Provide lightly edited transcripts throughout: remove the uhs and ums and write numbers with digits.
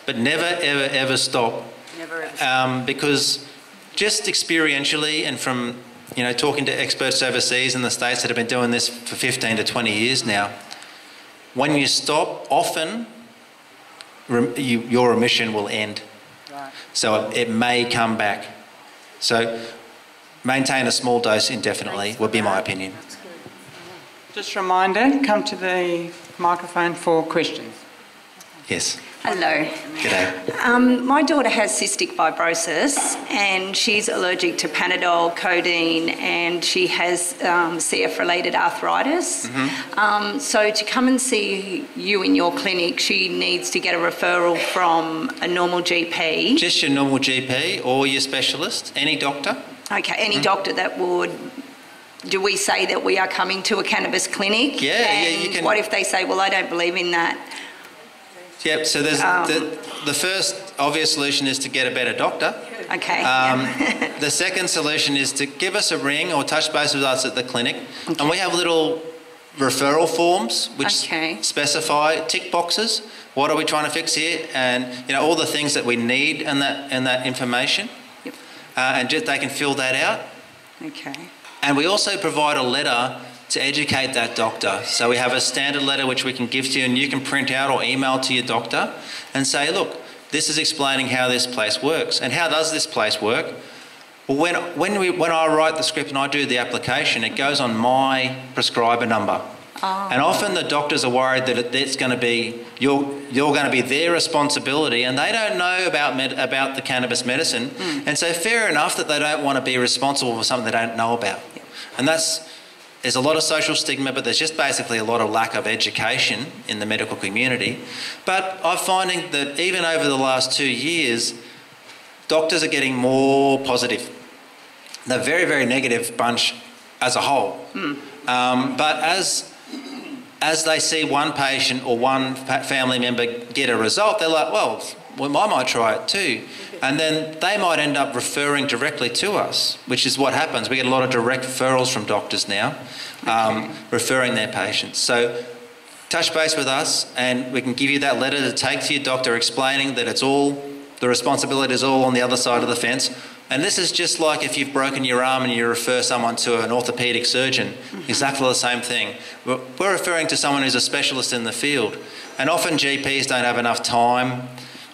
but never, ever, ever stop. Never ever stop. Because just experientially and from talking to experts overseas in the States that have been doing this for 15 to 20 years now, when you stop, often your remission will end. Right. So it may come back. So maintain a small dose indefinitely would be my opinion. That's good. Just a reminder, come to the microphone for questions. Yes. Hello. G'day. My daughter has cystic fibrosis and she's allergic to Panadol, codeine, and she has CF-related arthritis. So to come and see you in your clinic, she needs to get a referral from a normal GP. Just your normal GP or your specialist, any doctor. Okay, any doctor that would... Do we say that we are coming to a cannabis clinic? Yeah, you can... What if they say, well, I don't believe in that? Yep, so there's the first obvious solution is to get a better doctor. Okay. The second solution is to give us a ring or touch base with us at the clinic. Okay. And we have little referral forms which specify tick boxes. What are we trying to fix here? And all the things that we need in that information. Yep. And just they can fill that out. Okay. And we also provide a letter to educate that doctor. So we have a standard letter which we can give to you and you can print out or email to your doctor and say, look, this is explaining how this place works. And how does this place work? Well, when I write the script and I do the application, it goes on my prescriber number. Oh. And often the doctors are worried that it's going to be, you're going to be their responsibility and they don't know about the cannabis medicine. And so fair enough that they don't want to be responsible for something they don't know about. Yep. And there's a lot of social stigma, but there's just basically a lot of lack of education in the medical community. But I'm finding that even over the last 2 years, doctors are getting more positive. They're a very, very negative bunch as a whole. But as they see one patient or one family member get a result, they're like, well, I might try it too. And then they might end up referring directly to us, which is what happens. We get a lot of direct referrals from doctors now, referring their patients. So touch base with us and we can give you that letter to take to your doctor explaining that the responsibility is all on the other side of the fence. And this is just like if you've broken your arm and you refer someone to an orthopaedic surgeon, exactly the same thing. We're referring to someone who's a specialist in the field. And often GPs don't have enough time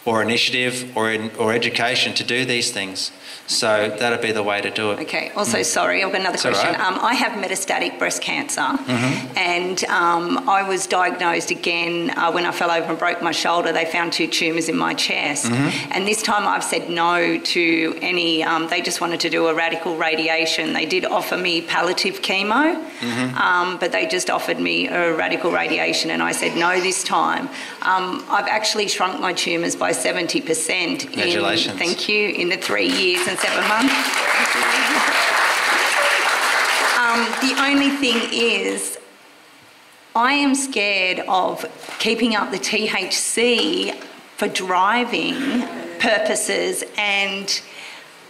or initiative or education to do these things. So that'd be the way to do it. Okay. Also, sorry, I've got another question. Right. I have metastatic breast cancer, and I was diagnosed again when I fell over and broke my shoulder. They found 2 tumours in my chest, and this time I've said no to any. They just wanted to do a radical radiation. They did offer me palliative chemo, but they just offered me a radical radiation, and I said no this time. I've actually shrunk my tumours by 70%. Congratulations. Thank you. In the 3 years and 7 months. The only thing is, I am scared of keeping up the THC for driving purposes, and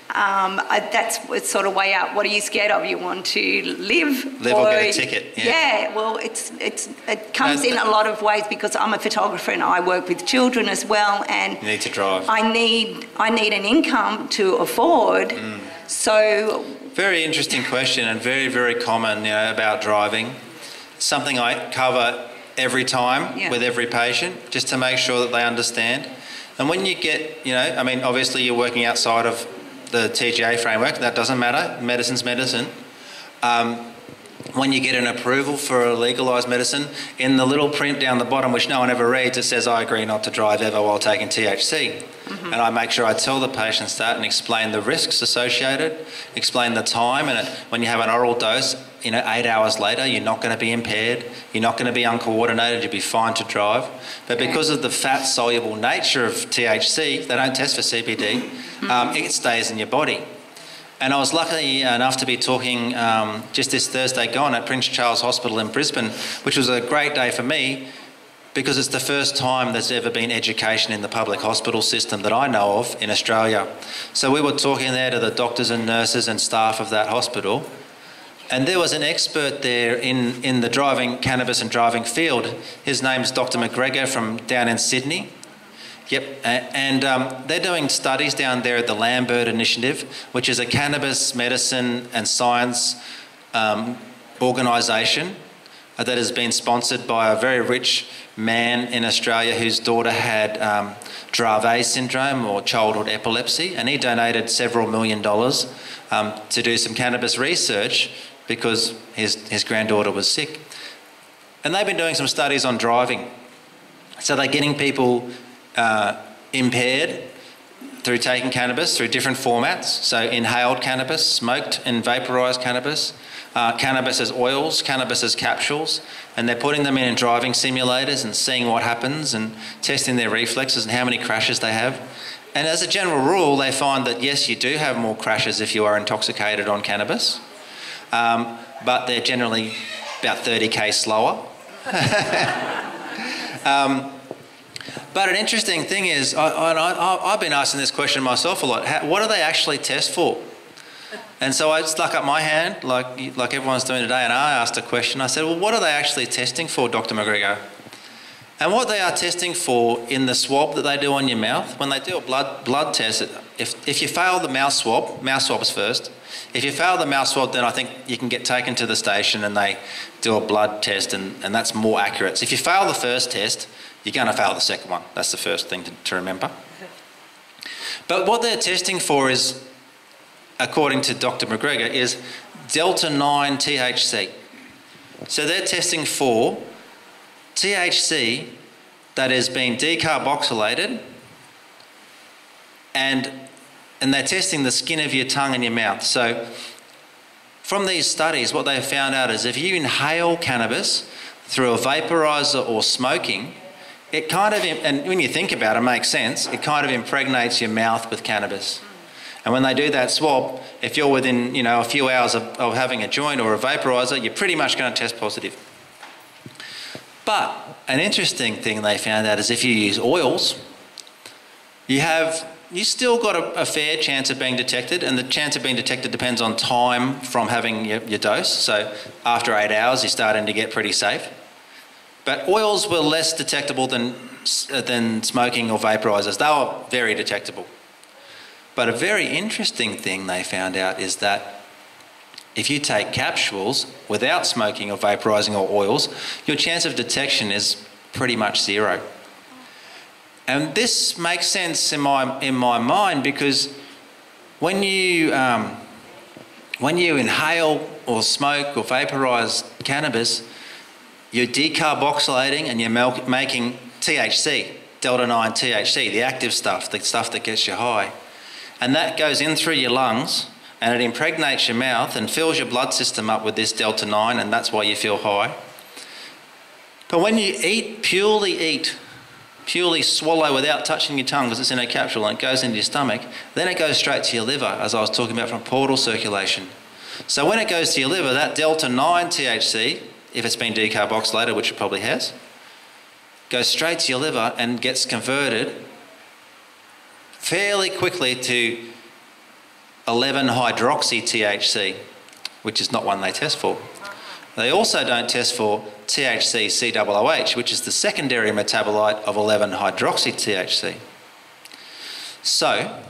that's sort of way up. What are you scared of? You want to live or get a ticket? Yeah, well, it comes in a lot of ways because I'm a photographer and I work with children as well, and you need to drive. I need an income to afford. So very interesting question and very, very common, about driving. Something I cover every time with every patient, just to make sure that they understand. And when you get, obviously you're working outside of the TGA framework, that doesn't matter, medicine's medicine. When you get an approval for a legalised medicine, in the little print down the bottom, which no one ever reads, it says, I agree not to drive ever while taking THC. And I make sure I tell the patients that and explain the risks associated, explain the time, and when you have an oral dose, 8 hours later, you're not going to be impaired, you're not going to be uncoordinated, you'll be fine to drive. But because of the fat-soluble nature of THC, they don't test for CBD, it stays in your body. And I was lucky enough to be talking just this Thursday gone at Prince Charles Hospital in Brisbane, which was a great day for me because it's the first time there's ever been education in the public hospital system that I know of in Australia. So we were talking there to the doctors and nurses and staff of that hospital, and there was an expert there in the driving cannabis and driving field. His name's Dr. McGregor from down in Sydney. Yep, and they're doing studies down there at the Lambert Initiative, which is a cannabis medicine and science organisation that has been sponsored by a very rich man in Australia whose daughter had Dravet syndrome or childhood epilepsy, and he donated several $1 million to do some cannabis research because his granddaughter was sick. And they've been doing some studies on driving. So they're getting people impaired through taking cannabis through different formats. So inhaled cannabis, smoked and vaporised cannabis, cannabis as oils, cannabis as capsules, and they're putting them in driving simulators and seeing what happens and testing their reflexes and how many crashes they have. And as a general rule, they find that yes, you do have more crashes if you are intoxicated on cannabis, but they're generally about 30k slower. But an interesting thing is, I've been asking this question myself a lot, what do they actually test for? And so I stuck up my hand, like everyone's doing today, and I asked a question. I said, well, what are they actually testing for, Dr. McGregor? And what they are testing for in the swab that they do on your mouth, when they do a blood test, if you fail the mouth swabs first. If you fail the mouth swab, then I think you can get taken to the station and they do a blood test, and that's more accurate. So if you fail the first test, you're going to fail the second one. That's the first thing to remember. But what they're testing for is, according to Dr. McGregor, is delta-9 THC. So they're testing for THC that has been decarboxylated, and they're testing the skin of your tongue and your mouth. So from these studies, what they've found out is if you inhale cannabis through a vaporizer or smoking, it kind of, and when you think about it, it makes sense, it kind of impregnates your mouth with cannabis. And when they do that swab, if you're within, a few hours of having a joint or a vaporizer, you're pretty much going to test positive. But an interesting thing they found out is if you use oils, you still got a fair chance of being detected, and the chance of being detected depends on time from having your dose. So after 8 hours, you're starting to get pretty safe. But oils were less detectable than smoking or vaporizers. They were very detectable. But a very interesting thing they found out is that if you take capsules without smoking or vaporizing or oils, your chance of detection is pretty much zero. And this makes sense in my mind because when you inhale or smoke or vaporize cannabis, you're decarboxylating and you're making THC, delta-9 THC, the active stuff, the stuff that gets you high. And that goes in through your lungs and it impregnates your mouth and fills your blood system up with this delta-9, and that's why you feel high. But when you purely swallow without touching your tongue because it's in a capsule and it goes into your stomach, then it goes straight to your liver, as I was talking about from portal circulation. So when it goes to your liver, that delta-9 THC, if it's been decarboxylated, which it probably has, goes straight to your liver and gets converted fairly quickly to 11-hydroxy THC, which is not one they test for. They also don't test for THC-COOH, which is the secondary metabolite of 11-hydroxy THC. So,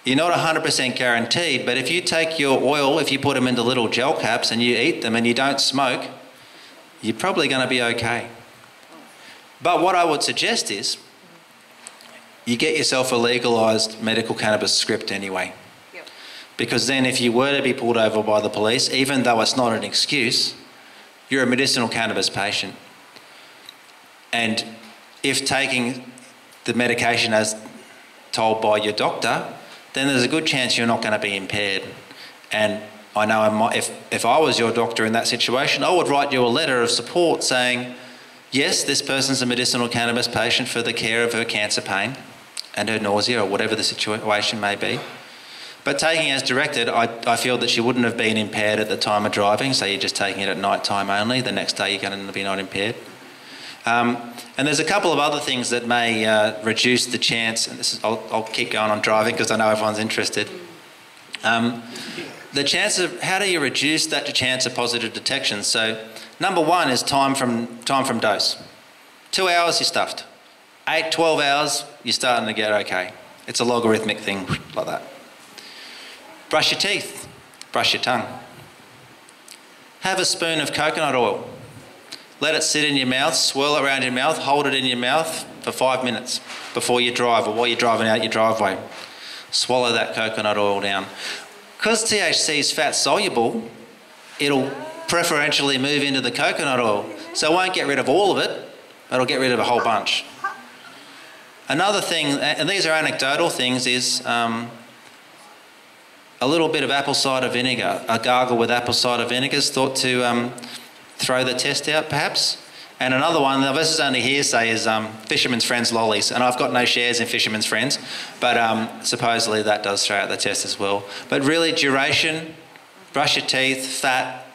you're not 100% guaranteed, but if you take your oil, if you put them into little gel caps and you eat them and you don't smoke, you're probably going to be okay. But what I would suggest is you get yourself a legalised medical cannabis script anyway. Yep. Because then if you were to be pulled over by the police, even though it's not an excuse, you're a medicinal cannabis patient. And if taking the medication as told by your doctor, then there's a good chance you're not going to be impaired. And I know if I was your doctor in that situation, I would write you a letter of support saying, yes, this person's a medicinal cannabis patient for the care of her cancer pain and her nausea or whatever the situation may be. But taking as directed, I feel that she wouldn't have been impaired at the time of driving, so you're just taking it at night time only. The next day you're going to be not impaired. And there's a couple of other things that may reduce the chance, and I'll keep going on driving because I know everyone's interested. The chance of, how do you reduce that chance of positive detection? So number one is time from dose. 2 hours, you're stuffed. 8, 12 hours, you're starting to get okay. It's a logarithmic thing like that. Brush your teeth, brush your tongue. Have a spoon of coconut oil. Let it sit in your mouth, swirl it around your mouth, hold it in your mouth for 5 minutes before you drive or while you're driving out your driveway. Swallow that coconut oil down. Because THC is fat soluble, it'll preferentially move into the coconut oil. So it won't get rid of all of it, but it'll get rid of a whole bunch. Another thing, and these are anecdotal things, is a little bit of apple cider vinegar. A gargle with apple cider vinegar is thought to throw the test out, perhaps. And another one, now this is only hearsay, is Fisherman's Friends lollies. And I've got no shares in Fisherman's Friends, but supposedly that does throw out the test as well. But really, duration, brush your teeth, fat,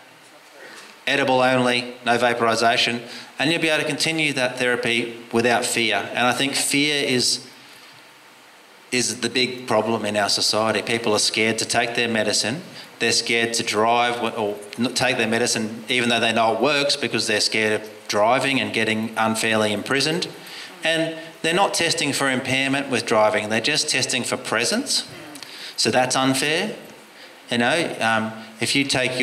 edible only, no vaporisation, and you'll be able to continue that therapy without fear. And I think fear is the big problem in our society. People are scared to take their medicine. They're scared to drive or not take their medicine even though they know it works because they're scared of driving and getting unfairly imprisoned. And they're not testing for impairment with driving. They're just testing for presence. So that's unfair. You know, if you take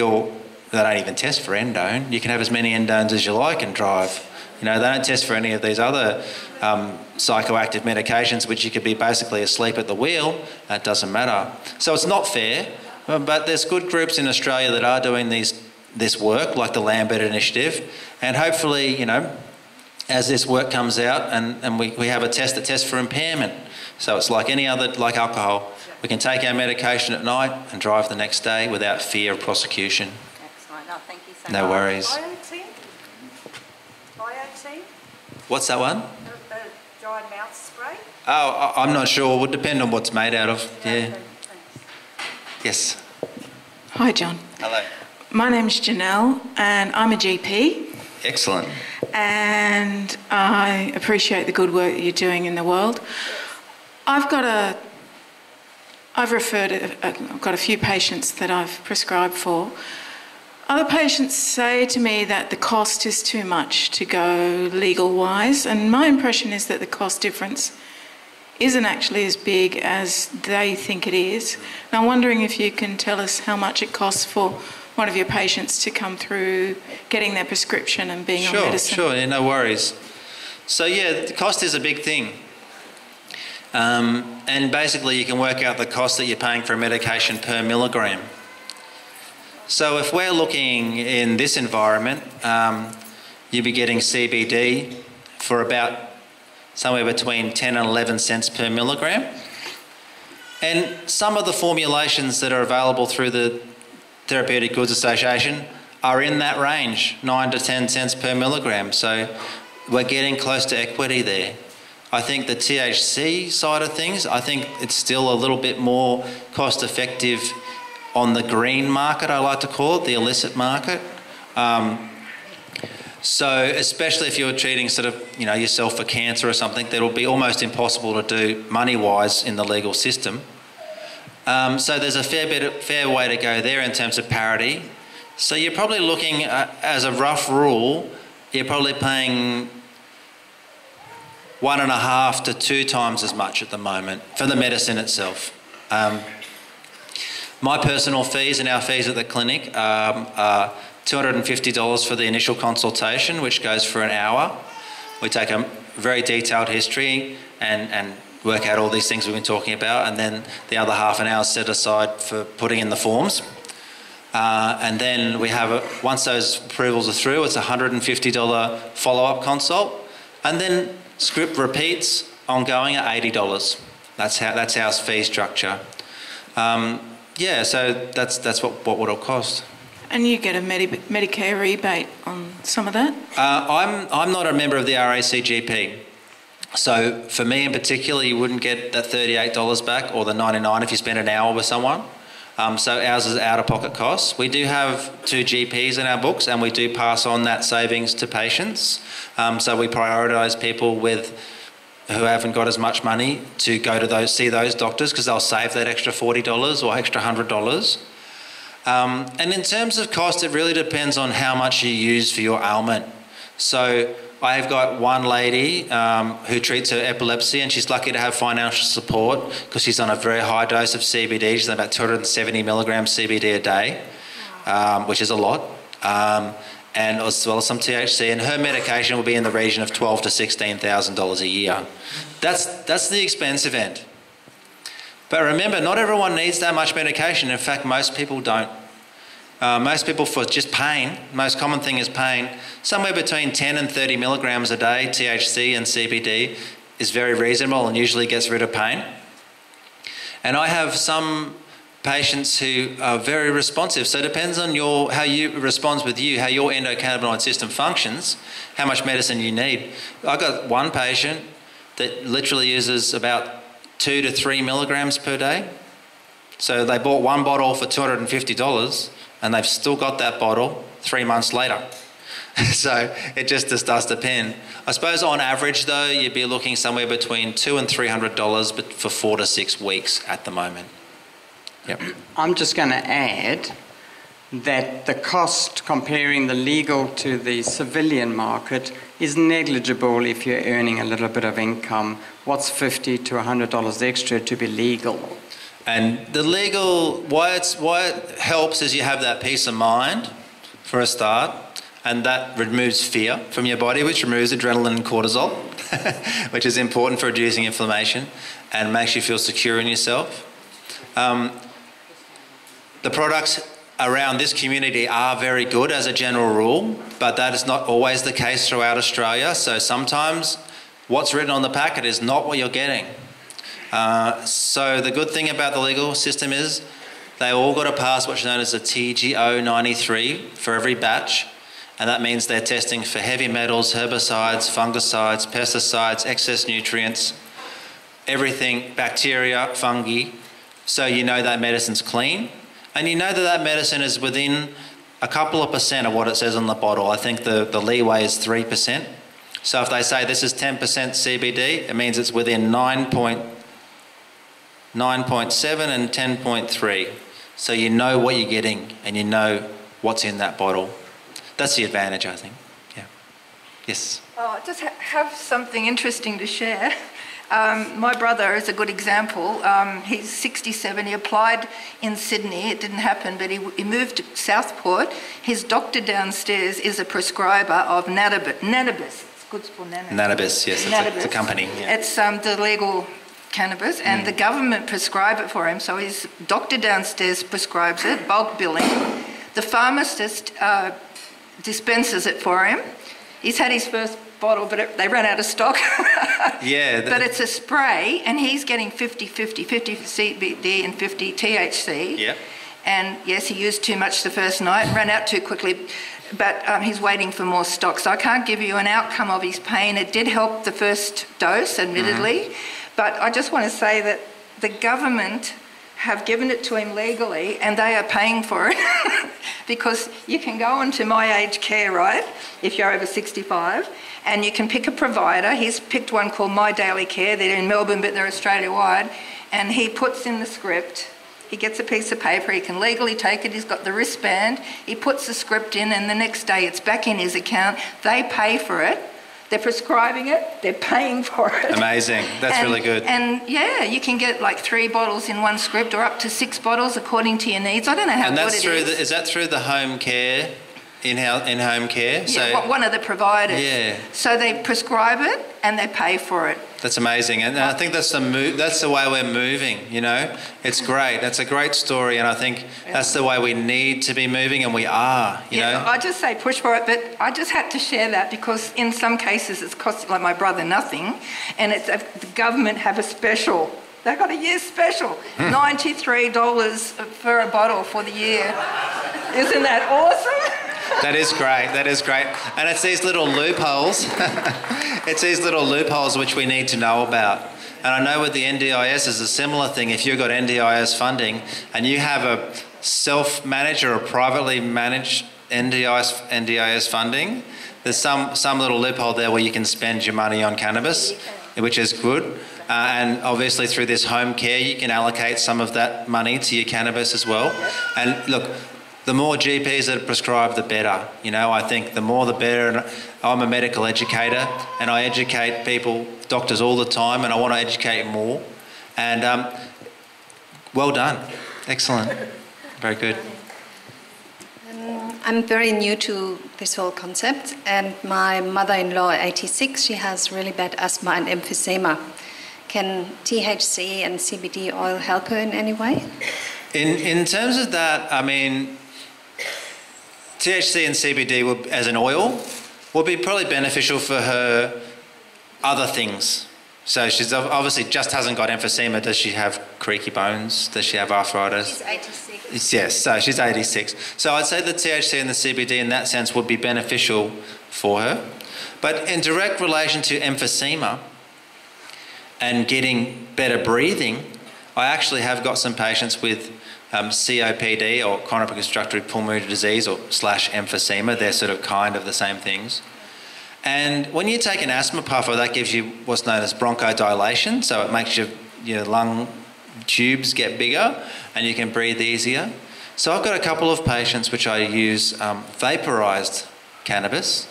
they don't even test for endone. You can have as many endones as you like and drive. You know, they don't test for any of these other psychoactive medications, which you could be basically asleep at the wheel. That doesn't matter. So it's not fair, but there's good groups in Australia that are doing this work, like the Lambert Initiative, and hopefully, you know, as this work comes out and we have a test that tests for impairment. So it's like any other, like alcohol. We can take our medication at night and drive the next day without fear of prosecution. Excellent. No, thank you so much. No worries. IoT? IoT? What's that one? The dry mouth spray? Oh, I'm not sure. It would depend on what's made out of. Yeah. Okay, thanks. Yes. Hi, John. Hello. My name's Janelle, and I'm a GP, Excellent. and I appreciate the good work that you're doing in the world. I've got a few patients that I've prescribed for. Other patients say to me that the cost is too much to go legal-wise, and my impression is that the cost difference isn't actually as big as they think it is. And I'm wondering if you can tell us how much it costs for one of your patients to come through getting their prescription and being on medicine. Sure, yeah, no worries. So yeah, the cost is a big thing. And basically you can work out the cost that you're paying for a medication per milligram. So if we're looking in this environment, you'll be getting CBD for about somewhere between 10 and 11 cents per milligram. And some of the formulations that are available through the Therapeutic Goods Association are in that range, 9 to 10 cents per milligram. So we're getting close to equity there. I think the THC side of things, I think it's still a little bit more cost effective on the green market, I like to call it, the illicit market. So especially if you're treating sort of, you know, yourself for cancer or something, that'll be almost impossible to do money-wise in the legal system. So there's a fair way to go there in terms of parity. So you're probably looking at, as a rough rule, you're probably paying 1.5 to 2 times as much at the moment for the medicine itself. My personal fees and our fees at the clinic are $250 for the initial consultation, which goes for an hour. We take a very detailed history and work out all these things we've been talking about, and then the other half an hour set aside for putting in the forms. And then we have, once those approvals are through, it's a $150 follow-up consult, and then script repeats ongoing at $80. That's our fee structure. Yeah, so that's what it'll cost. And you get a Medicare rebate on some of that? I'm not a member of the RACGP. So for me in particular, you wouldn't get that $38 back or the $99 if you spend an hour with someone. So ours is out-of-pocket costs. We do have 2 GPs in our books, and we do pass on that savings to patients. So we prioritise people who haven't got as much money to go to see those doctors because they'll save that extra $40 or extra $100. And in terms of cost, it really depends on how much you use for your ailment. So I've got one lady who treats her epilepsy, and she's lucky to have financial support because she's on a very high dose of CBD. She's on about 270 milligrams CBD a day, which is a lot, and as well as some THC. And her medication will be in the region of $12,000 to $16,000 a year. That's the expensive end. But remember, not everyone needs that much medication. In fact, most people don't. Most people, for just pain, most common thing is pain, somewhere between 10 and 30 milligrams a day, THC and CBD, is very reasonable and usually gets rid of pain. And I have some patients who are very responsive. So it depends on how you responds with you, how your endocannabinoid system functions, how much medicine you need. I got one patient that literally uses about 2 to 3 milligrams per day. So they bought one bottle for $250 and they've still got that bottle 3 months later. So it just does depend. I suppose on average though, you'd be looking somewhere between $200 and $300 but for 4 to 6 weeks at the moment. Yep. I'm just going to add that the cost comparing the legal to the civilian market is negligible if you're earning a little bit of income. What's $50 to $100 extra to be legal? And the legal, why it helps is you have that peace of mind for a start, and that removes fear from your body, which removes adrenaline and cortisol, which is important for reducing inflammation and makes you feel secure in yourself. The products around this community are very good as a general rule, but that is not always the case throughout Australia. So sometimes what's written on the packet is not what you're getting. So the good thing about the legal system is they all got to pass what's known as a TGO 93 for every batch, and that means they're testing for heavy metals, herbicides, fungicides, pesticides, excess nutrients, everything, bacteria, fungi, so you know that medicine's clean, and you know that medicine is within a couple of percent of what it says on the bottle. I think the leeway is 3%. So if they say this is 10% CBD, it means it's within 9.7 and 10.3. So you know what you're getting and you know what's in that bottle. That's the advantage, I think. Yeah. Yes. Oh, I just have something interesting to share. My brother is a good example. He's 67. He applied in Sydney. It didn't happen, but he moved to Southport. His doctor downstairs is a prescriber of Cannabis. It's good for Cannabis, yes. It's a company. Yeah. It's the legal cannabis, and the government prescribe it for him. So his doctor downstairs prescribes it, bulk billing. The pharmacist dispenses it for him. He's had his first bottle, but they ran out of stock. Yeah. But it's a spray, and he's getting 50 CBD and 50 THC. Yeah. And yes, he used too much the first night, ran out too quickly, but he's waiting for more stock. So I can't give you an outcome of his pain. It did help the first dose, admittedly, but I just want to say that the government have given it to him legally, and they are paying for it because you can go onto My Aged Care, right, if you're over 65, and you can pick a provider. He's picked one called My Daily Care. They're in Melbourne, but they're Australia-wide, and he puts in the script. He gets a piece of paper, he can legally take it, he's got the wristband, he puts the script in, and the next day it's back in his account. They pay for it. They're prescribing it, they're paying for it. Amazing. That's really good. And yeah, you can get like 3 bottles in one script or up to 6 bottles according to your needs. I don't know how good it is. Is that through the home care, in-home care? Yeah, one of the providers. Yeah. So they prescribe it and they pay for it. That's amazing, and I think that's the way we're moving, you know. It's great. That's a great story, and I think that's the way we need to be moving, and we are, you know. I just say push for it, but I just had to share that because in some cases it's costing, like my brother, nothing, and the government have a special. They've got a year special, $93 for a bottle for the year. Isn't that awesome? That is great. That is great. And it's these little loopholes. It's these little loopholes which we need to know about. And I know with the NDIS is a similar thing. If you've got NDIS funding and you have a self-managed or a privately managed NDIS funding, there's some little loophole there where you can spend your money on cannabis, which is good. And obviously through this home care, you can allocate some of that money to your cannabis as well. And look, the more GPs that prescribe, the better. You know, I think the more the better. And I'm a medical educator, and I educate people, doctors all the time, and I want to educate more. And well done. Excellent. Very good. I'm very new to this whole concept, and my mother-in-law, 86, she has really bad asthma and emphysema. Can THC and CBD oil help her in any way? In terms of that, I mean, THC and CBD will, as an oil will be probably beneficial for her other things. So she's obviously just hasn't got emphysema. Does she have creaky bones? Does she have arthritis? She's 86. Yes, so she's 86. So I'd say the THC and the CBD in that sense would be beneficial for her. But in direct relation to emphysema and getting better breathing, I actually have got some patients with COPD or chronic obstructive pulmonary disease or / emphysema. They're sort of kind of the same things. And when you take an asthma puffer, that gives you what's known as bronchodilation, so it makes your lung tubes get bigger and you can breathe easier. So I've got a couple of patients which I use vaporised cannabis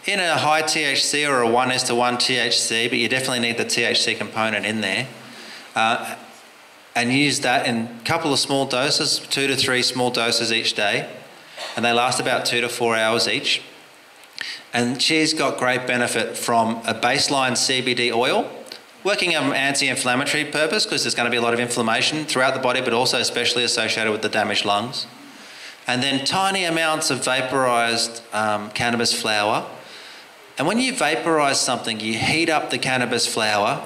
in a high THC or a 1:1 THC, but you definitely need the THC component in there. And use that in a couple of small doses, 2 to 3 small doses each day, and they last about 2 to 4 hours each. And she's got great benefit from a baseline CBD oil, working on an anti-inflammatory purpose because there's going to be a lot of inflammation throughout the body, but also especially associated with the damaged lungs. And then tiny amounts of vaporised cannabis flower. And when you vaporise something, you heat up the cannabis flower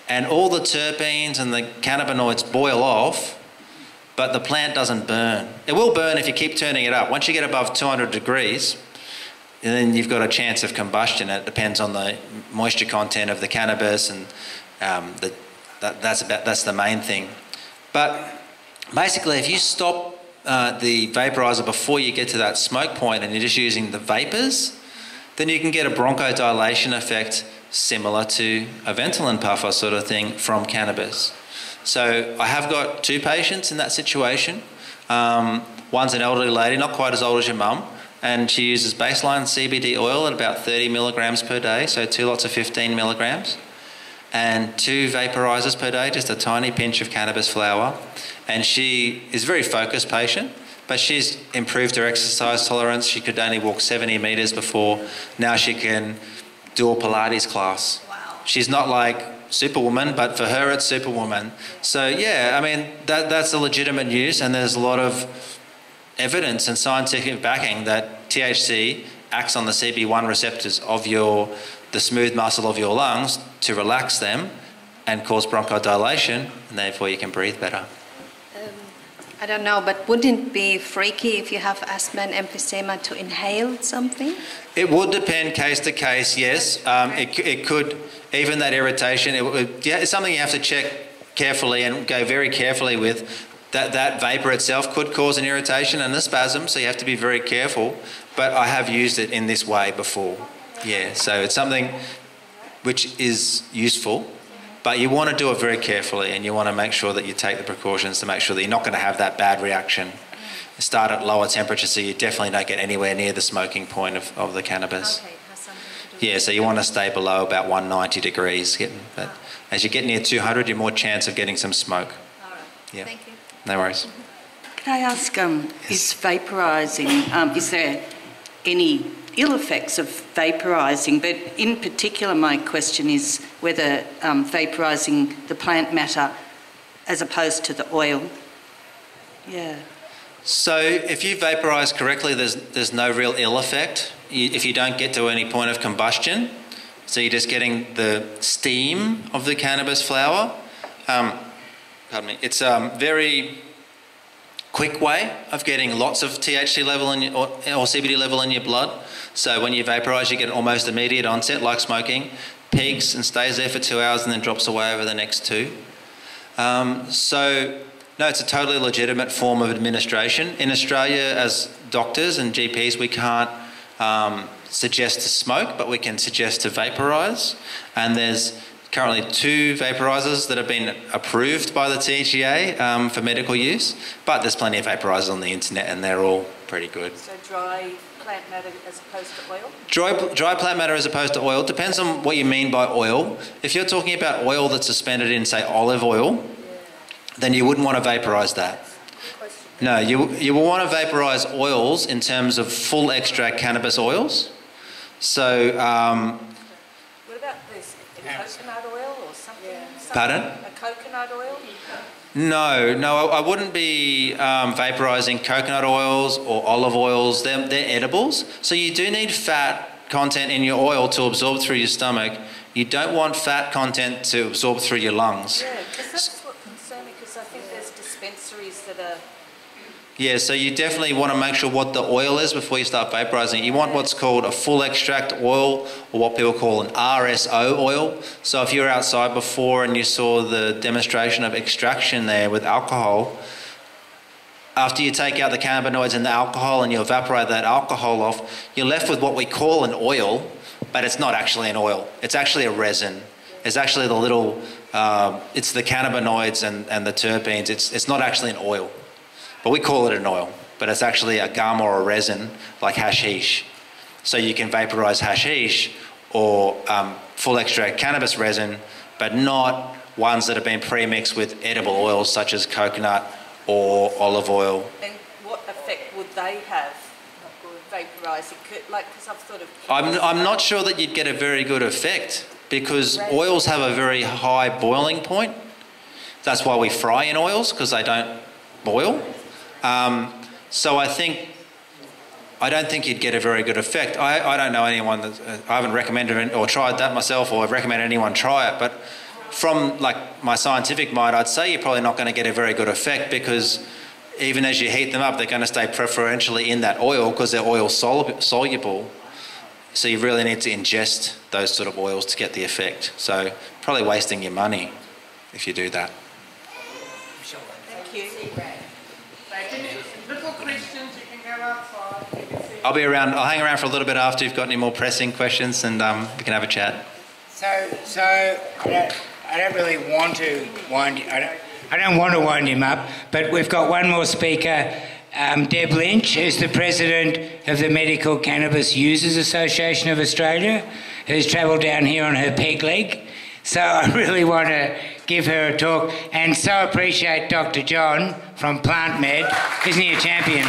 and all the terpenes and the cannabinoids boil off, but the plant doesn't burn. It will burn if you keep turning it up. Once you get above 200 degrees, and then you've got a chance of combustion. It depends on the moisture content of the cannabis, and that's the main thing. But basically, if you stop the vaporizer before you get to that smoke point and you're just using the vapors, then you can get a bronchodilation effect similar to a Ventolin puffer sort of thing from cannabis. So I have got 2 patients in that situation. One's an elderly lady, not quite as old as your mum, and she uses baseline CBD oil at about 30 milligrams per day, so 2 lots of 15 milligrams, and 2 vaporizers per day, just a tiny pinch of cannabis flower. And she is a very focused patient, but she's improved her exercise tolerance. She could only walk 70 metres before. Now she can do a Pilates class. Wow. She's not like Superwoman, but for her it's Superwoman. So yeah, I mean, that's a legitimate use, and there's a lot of evidence and scientific backing that THC acts on the CB1 receptors of the smooth muscle of your lungs to relax them and cause bronchodilation, and therefore you can breathe better. I don't know, but wouldn't it be freaky if you have asthma and emphysema to inhale something? It would depend case to case, yes. It could, even that irritation, it's something you have to check carefully and go very carefully with. That vapour itself could cause an irritation and a spasm, so you have to be very careful. But I have used it in this way before. Yeah, so it's something which is useful, but you want to do it very carefully, and you want to make sure that you take the precautions to make sure that you're not going to have that bad reaction. Start at lower temperature so you definitely don't get anywhere near the smoking point of the cannabis. Okay, it has something to do Yeah, so you want to stay below about 190 degrees. But as you get near 200, you're more chance of getting some smoke. All right. Yeah. Thank you. No worries. Can I ask, is vaporising, is there any ill effects of vaporising? But in particular, my question is whether vaporising the plant matter as opposed to the oil. Yeah. So if you vaporise correctly, there's no real ill effect. If you don't get to any point of combustion, so you're just getting the steam of the cannabis flower. Pardon me. It's a very quick way of getting lots of THC level or CBD level in your blood. So when you vaporise, you get an almost immediate onset, like smoking, peaks and stays there for 2 hours and then drops away over the next 2. So no, it's a totally legitimate form of administration. In Australia, as doctors and GPs, we can't suggest to smoke, but we can suggest to vaporise. And there's currently 2 vaporisers that have been approved by the TGA for medical use, but there's plenty of vaporisers on the internet and they're all pretty good. So dry plant matter as opposed to oil? Dry plant matter as opposed to oil depends on what you mean by oil. If you're talking about oil that's suspended in, say, olive oil, then you wouldn't want to vaporise that. No, you will want to vaporise oils in terms of full extract cannabis oils. So, What about this? Coconut oil or something? Pardon? A coconut oil? No, I wouldn't be vaporising coconut oils or olive oils. They're edibles. So you do need fat content in your oil to absorb through your stomach. You don't want fat content to absorb through your lungs. Yeah, because that's what concerns me, because I think there's dispensaries that are... Yeah, so you definitely want to make sure what the oil is before you start vaporising. You want what's called a full extract oil, or what people call an RSO oil. So if you were outside before and you saw the demonstration of extraction there with alcohol, after you take out the cannabinoids and the alcohol and you evaporate that alcohol off, you're left with what we call an oil, but it's not actually an oil. It's actually a resin. It's actually the little, it's the cannabinoids and the terpenes. It's not actually an oil. But we call it an oil, but it's actually a gum or a resin like hashish. So you can vaporise hashish or full extract cannabis resin, but not ones that have been pre-mixed with edible oils such as coconut or olive oil. And what effect would they have vaporising? Like, because I've thought of... I'm not sure that you'd get a very good effect because oils have a very high boiling point. That's why we fry in oils, because they don't boil. So I don't think you'd get a very good effect. I don't know anyone that, I haven't recommended or tried that myself, or I've recommended anyone try it, but from like my scientific mind, I'd say you're probably not going to get a very good effect, because even as you heat them up, they're going to stay preferentially in that oil because they're oil soluble. So you really need to ingest those sort of oils to get the effect. So probably wasting your money if you do that. Thank you. Little questions, you can go outside. I'll hang around for a little bit after you've got any more pressing questions, and we can have a chat. So I don't really want to I don't want to wind him up, but we've got one more speaker, Deb Lynch, who's the president of the Medical Cannabis Users Association of Australia, who's travelled down here on her peg leg. So I really want to give her a talk, and so appreciate Dr. John from Plantmed. Isn't he a champion?